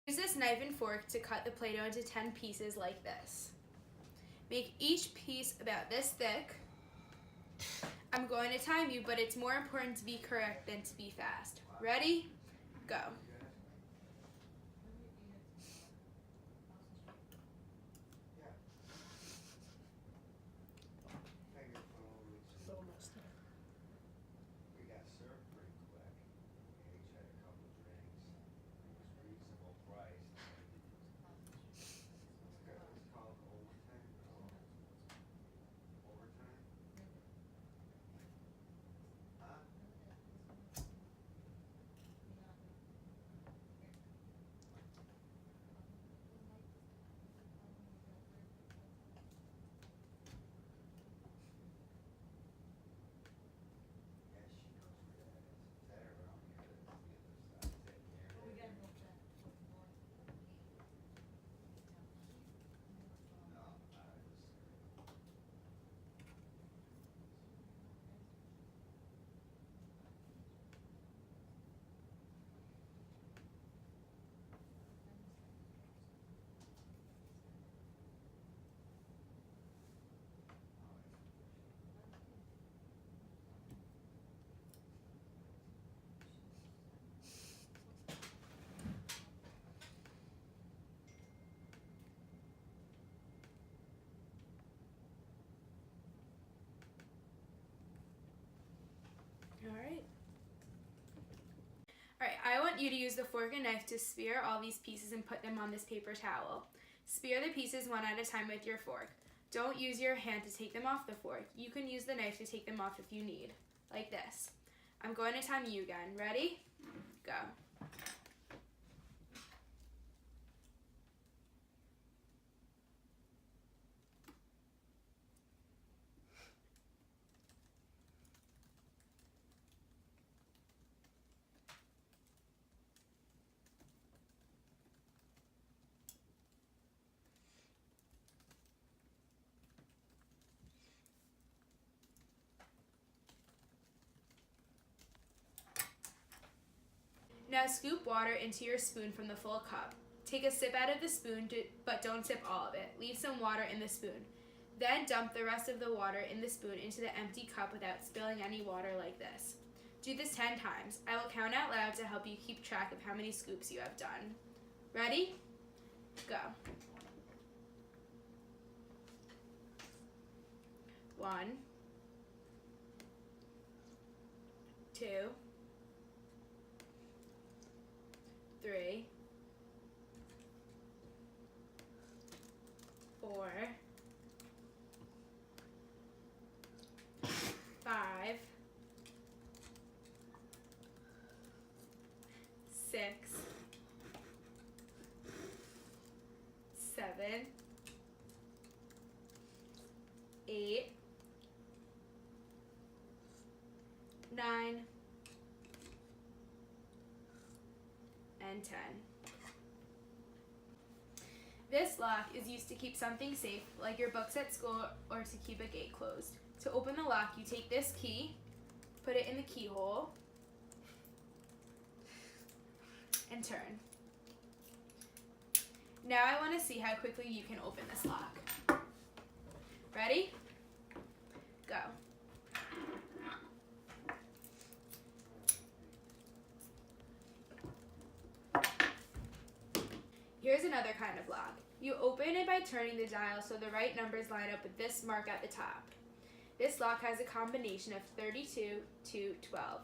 Use this knife and fork to cut the Play-Doh into 10 pieces like this. Make each piece about this thick. I'm going to time you, but it's more important to be correct than to be fast. Ready? Go. Almost there. We got served pretty quick. We each had a couple drinks. It was reasonable price. It's called overtime. Overtime? Huh? Yeah, she knows where that is. Is that around here? That's the other side. Is that near We there? gotta go check. No, I was. Alright, I want you to use the fork and knife to spear all these pieces and put them on this paper towel. Spear the pieces one at a time with your fork. Don't use your hand to take them off the fork. You can use the knife to take them off if you need. Like this. I'm going to time you again. Ready? Go. Now scoop water into your spoon from the full cup. Take a sip out of the spoon, but don't sip all of it. Leave some water in the spoon. Then dump the rest of the water in the spoon into the empty cup without spilling any water like this. Do this 10 times. I will count out loud to help you keep track of how many scoops you have done. Ready? Go. 1, 2, 3, 4, 5, 6, 7, 8, 9, and 10. This lock is used to keep something safe, like your books at school or to keep a gate closed. To open the lock, you take this key, put it in the keyhole, and turn. Now I want to see how quickly you can open this lock. Ready? Go. Here's another kind of lock. You open it by turning the dial so the right numbers line up with this mark at the top. This lock has a combination of 32 to 12.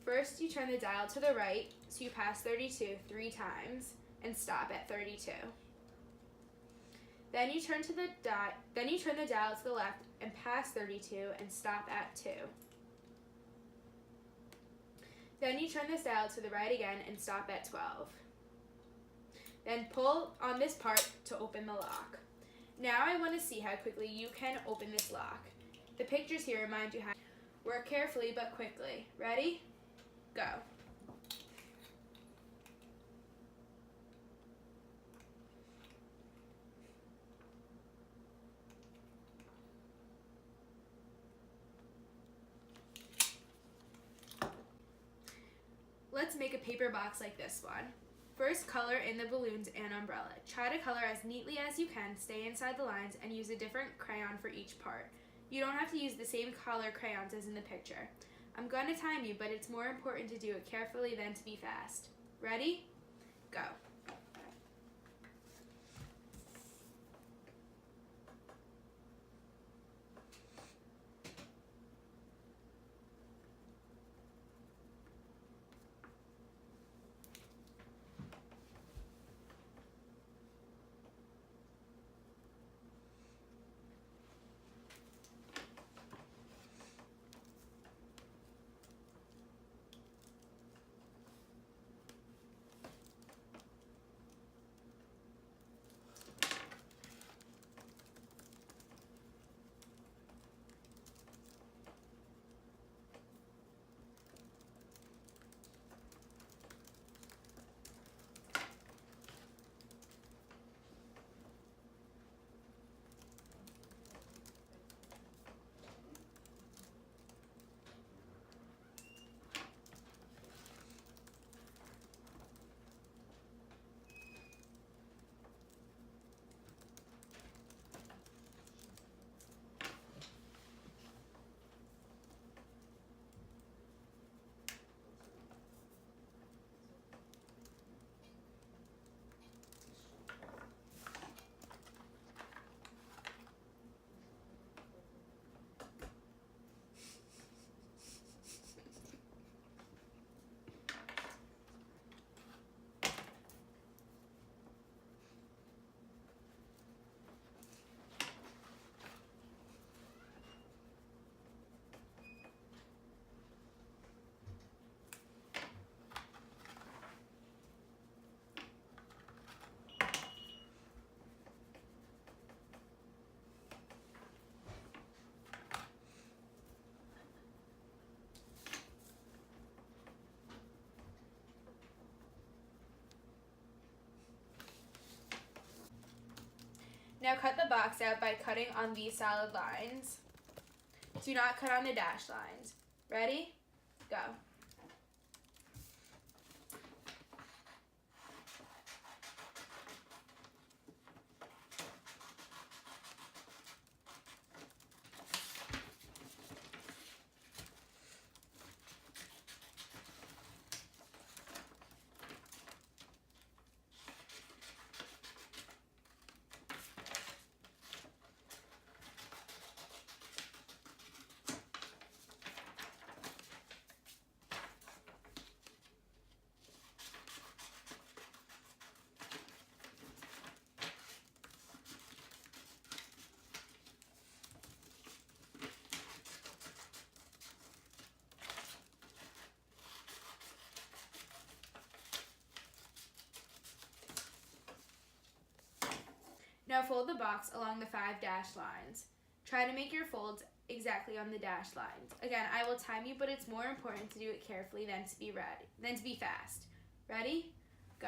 First, you turn the dial to the right, so you pass 32 3 times and stop at 32. Then you turn the dial to the left and pass 32 and stop at 2. Then you turn this dial to the right again and stop at 12. Then pull on this part to open the lock. Now I want to see how quickly you can open this lock. The pictures here remind you how to work carefully but quickly. Ready? Go. Let's make a paper box like this one. First, color in the balloons and umbrella. Try to color as neatly as you can, stay inside the lines, and use a different crayon for each part. You don't have to use the same color crayons as in the picture. I'm going to time you, but it's more important to do it carefully than to be fast. Ready? Go. Now cut the box out by cutting on these solid lines. Do not cut on the dashed lines. Ready? Go. Now fold the box along the 5 dashed lines. Try to make your folds exactly on the dashed lines. Again, I will time you, but it's more important to do it carefully than to be fast. Ready? Go.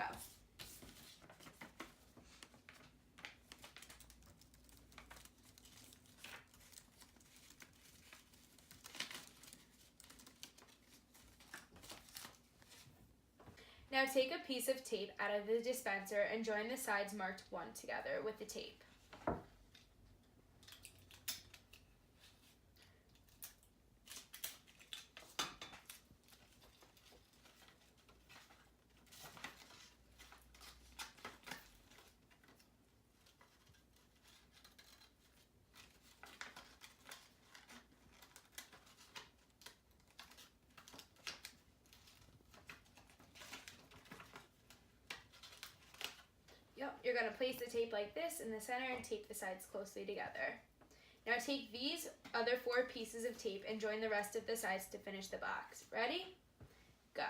Now take a piece of tape out of the dispenser and join the sides marked 1 together with the tape. You're going to place the tape like this in the center and tape the sides closely together. Now take these other 4 pieces of tape and join the rest of the sides to finish the box. Ready? Go.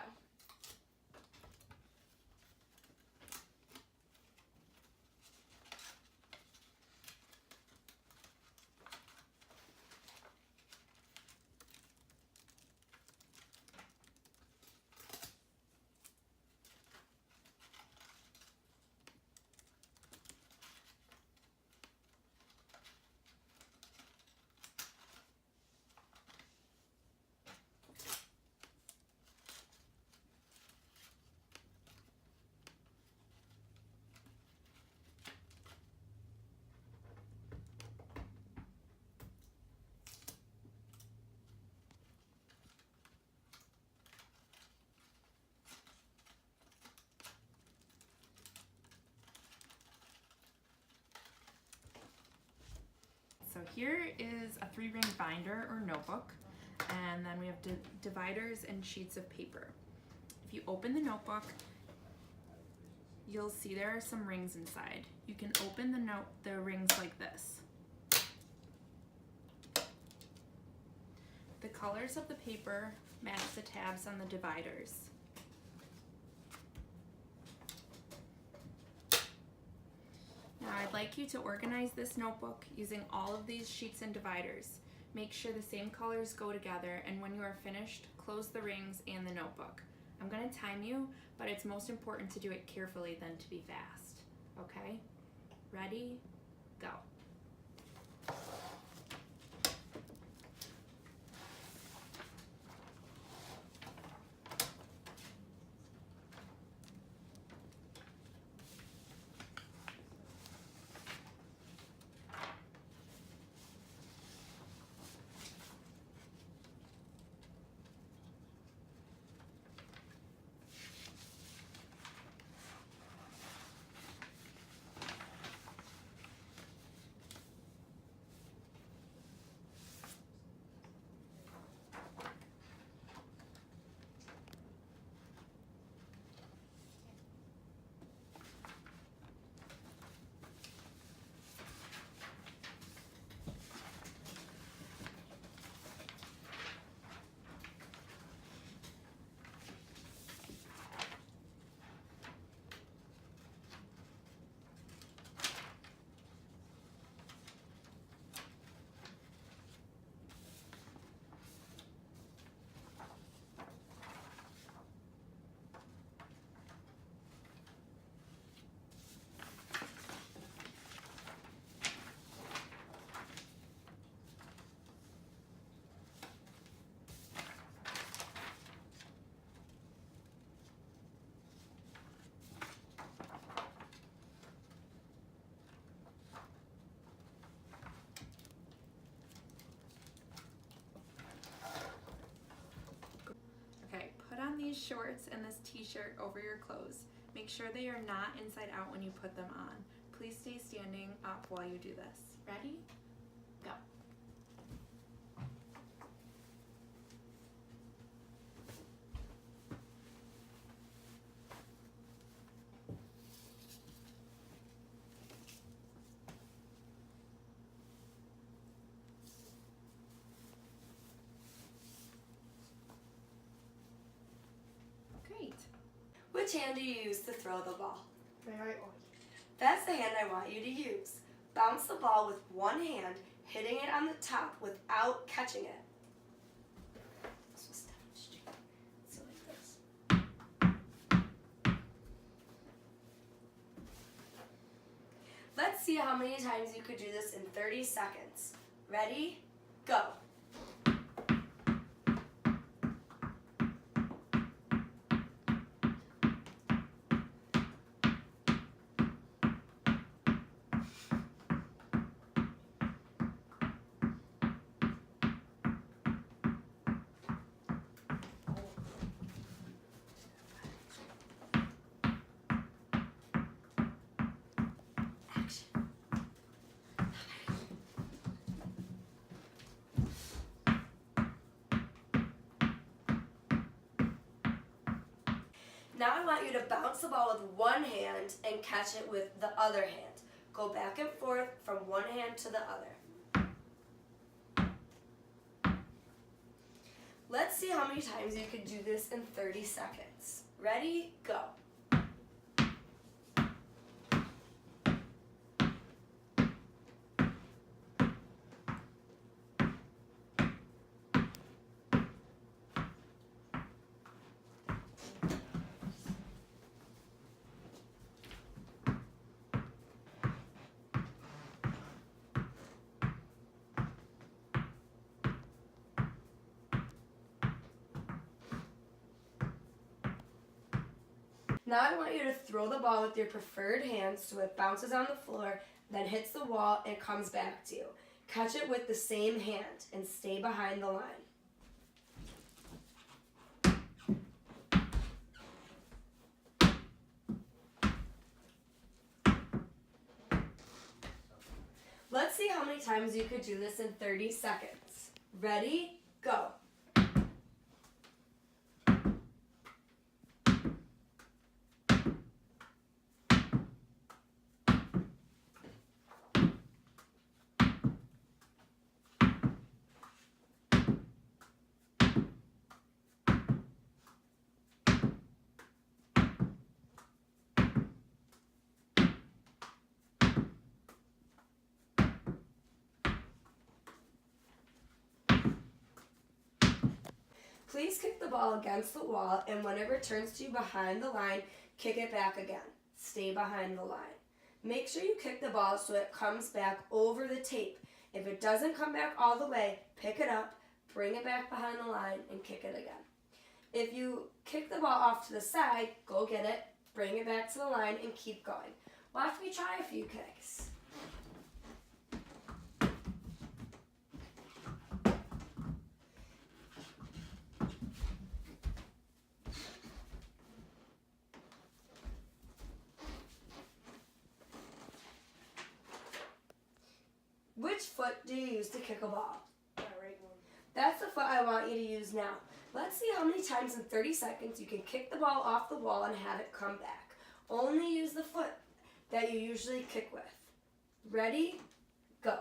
here is a 3-ring binder or notebook, and then we have dividers and sheets of paper. If you open the notebook, you'll see there are some rings inside. You can open the rings like this. The colors of the paper match the tabs on the dividers. Now I'd like you to organize this notebook using all of these sheets and dividers. Make sure the same colors go together, and when you are finished, close the rings and the notebook. I'm going to time you, but it's most important to do it carefully than to be fast. Okay? Ready? Go. These shorts and this t-shirt over your clothes. Make sure they are not inside out when you put them on. Please stay standing up while you do this. Ready? Go. Great. Which hand do you use to throw the ball? My right one. That's the hand I want you to use. Bounce the ball with one hand, hitting it on the top without catching it. So step straight. So like this. Let's see how many times you could do this in 30 seconds. Ready? Go. Now I want you to bounce the ball with one hand and catch it with the other hand. Go back and forth from one hand to the other. Let's see how many times you can do this in 30 seconds. Ready? Go. Now I want you to throw the ball with your preferred hand so it bounces on the floor, then hits the wall and comes back to you. Catch it with the same hand and stay behind the line. Let's see how many times you could do this in 30 seconds. Ready, go. Please kick the ball against the wall, and when it returns to you behind the line, kick it back again. Stay behind the line. Make sure you kick the ball so it comes back over the tape. If it doesn't come back all the way, pick it up, bring it back behind the line, and kick it again. If you kick the ball off to the side, go get it, bring it back to the line, and keep going. Watch me try a few kicks. Which foot do you use to kick a ball? That right one. That's the foot I want you to use now. Let's see how many times in 30 seconds you can kick the ball off the wall and have it come back. Only use the foot that you usually kick with. Ready? Go.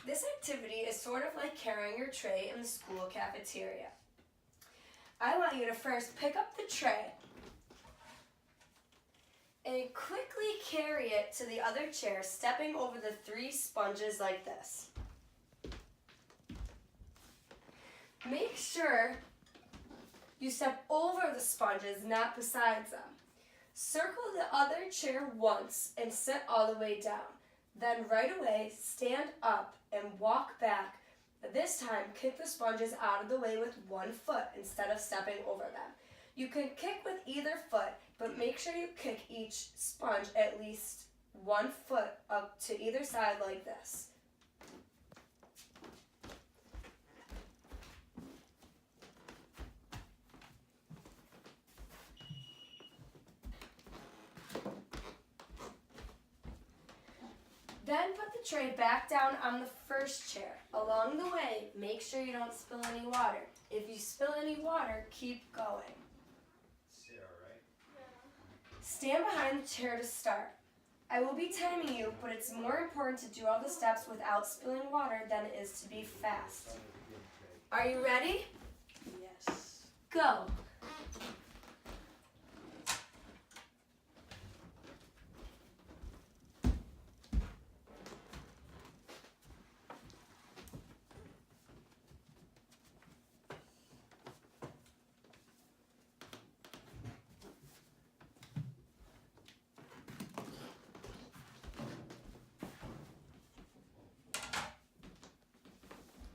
This activity is sort of like carrying your tray in the school cafeteria. I want you to first pick up the tray and quickly carry it to the other chair, stepping over the 3 sponges like this. Make sure you step over the sponges, not besides them. Circle the other chair once and sit all the way down. Then right away, stand up and walk back. This time, kick the sponges out of the way with one foot instead of stepping over them. You can kick with either foot, but make sure you kick each sponge at least 1 foot up to either side like this. Then put the tray back down on the first chair. Along the way, make sure you don't spill any water. If you spill any water, keep going. Sarah, right? Stand behind the chair to start. I will be timing you, but it's more important to do all the steps without spilling water than it is to be fast. Are you ready? Yes. Go.